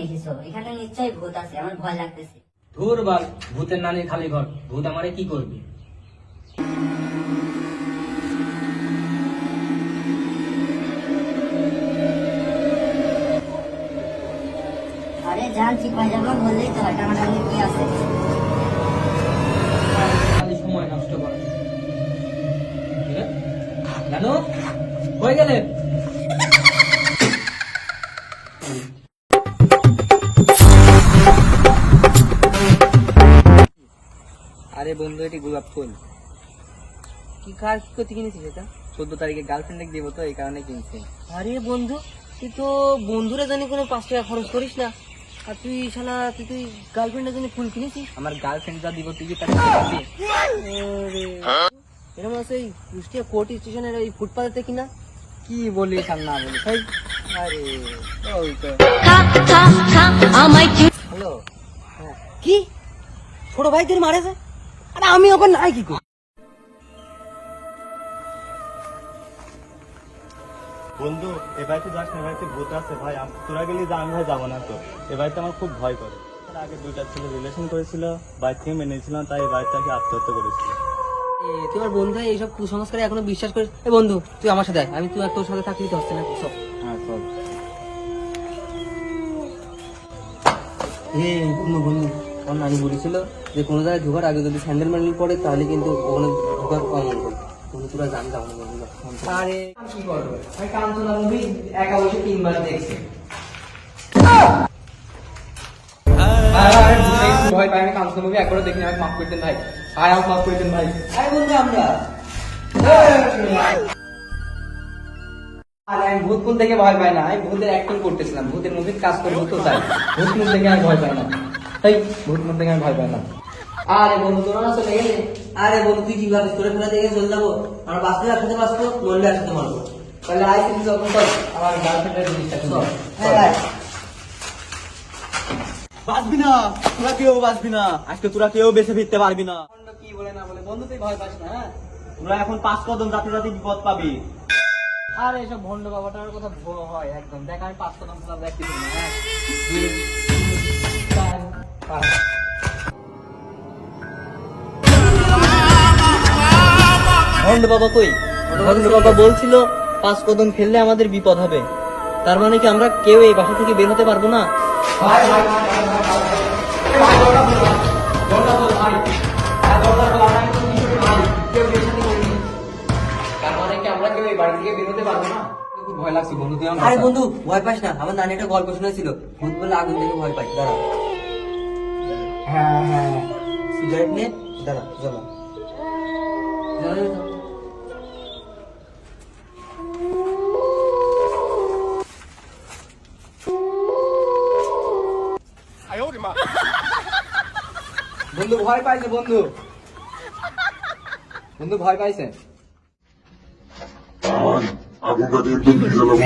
এসেছো, এখানে নিশ্চয়ই ভূত আছে, আমার ভয় লাগতেছে। ধুর বাল, ভূতের নানির খালি ঘর, ভূত আমারে কি করবে? আরে যান ঠিক হয়ে যাবো বললেই তো হয়, টানাটানি কি আছে? খালি সময় নষ্ট করে। জানো হয়ে গেলেন? আরে বন্ধু, এটি গোলাপ ফুল। কি কার কি করতে কিনেছিস এটা? 14 তারিখে গার্লফ্রেন্ডে দিব তো, এই কারণে কিনছি। আরে বন্ধু, তুই তো বন্ধুরা জানি কোনো 5 টাকা খরচ করিস না, আর তুই শালা তুই গার্লফ্রেন্ডের জন্য ফুল কিনেছিস? আমার গার্লফ্রেন্ড যা দিব তুই কি তাকে দিবি? এরকম আছে এই কুষ্টিয়া কোর্ট স্টেশনের ওই ফুটপাতে কিনা? কি বলিস আর না বলিস? এই, আরে ওই তো। হ্যালো। কি ছোট ভাইদের মারেছে? আরে আমি ওখানে নাই কি করি? বন্ধু, এ বাড়িতে যাস না, এ বাড়িতে ভূত আছে ভাই। তোরা গেলে যা, আমি ভাই যাবো না। তো এ বাড়িতে আমার খুব ভয় করে। তার আগে 2টা ছেলে রিলেশন করেছিল, বাড়ি থেকে মেনেছিলাম, তাই এই বাড়িতে আত্মহত্যা করেছিল। তুই আমার বন্ধু হয়ে এইসব কুসংস্কারে এখনো বিশ্বাস করিস? এ বন্ধু, তুই আমার সাথে আয়, আমি তুই তোর সাথে থাকলে তো হচ্ছে না সব। হ্যাঁ চল। বন্ধু বন্ধু, আমার নানি বলেছিল যে কোনো জায়গায় ঢোকার আগে যদি স্যান্ডেল ম্যান্ডেল পড়ে তাহলে কিন্তু ওখানে ঢোকার কম মঙ্গল। বন্ধু তোরা জান যাও না বন্ধু। আরে কি করবো, আমি কাঞ্চনা মুভি একা বসে 3 বার দেখছি। ভয় পাই, আমি কাঞ্চনা মুভি একবারও দেখিনি। আমাকে মাফ করে দেন ভাই, আর আমাকে মাফ করে দেন ভাই। আরে বন্ধু আমরা আর আমি ভূত ফুল থেকে ভয় পাই না, আমি ভূতের অ্যাক্টিং করতেছিলাম, ভূতের মুভির কাজ করবো তো তাই। ভূত মুভ থেকে আমি ভয় পাই না, তাই ভূত মুভ থেকে আমি ভয় পাই না। আরে বন্ধু তোরা না চলে গেলে? আরে বন্ধু তুই কি ভাবিস তোরা ফেলা দেখে চলে যাবো? আমার বাঁচতে একসাথে বাঁচতো, মরলে একসাথে মারবো। তাহলে আই কিন্তু যখন কর আমার গার্লফ্রেন্ডের জিনিসটা শুনো। হ্যাঁ বাঁচবি না, তোরা কেউ বাঁচবি না, আজকে তোরা কেউ বেঁচে ফিরতে পারবি না। কি বলে না বলে, বন্ধু তুই ভয় পাস না? হ্যাঁ, তোরা এখন 5 কদম যাতে যাতে বিপদ পাবি। আর এসব ভণ্ড বাবাটার কথা হয় একদম। দেখ আমি 5 কদম খেলা দেখতে পারি না। 1 2 4 5। ভণ্ড বাবা কই? ভণ্ড বাবা বলছিল 5 কদম ফেললে আমাদের বিপদ হবে। তার মানে কি আমরা কেউ এই বাসা থেকে বের হতে পারবো না? তার মানে কি আমরা কেউ এই বাড়ি থেকে বের হতে পারবো না? খুব ভয় লাগছে বন্ধু, তুই আমার আরে বন্ধু ভয় পাস না, আমার নানি একটা গল্প শুনেছিল ভূত বলে আগুন থেকে ভয় পাই। দাঁড়া, হ্যাঁ হ্যাঁ সিগারেট নে, দাঁড়া জ্বলা। বন্ধু ভয় পাইছে, বন্ধু বন্ধু ভয় পাইছে। আগুনটা দিয়ে একদম নিয়ে গেলাম।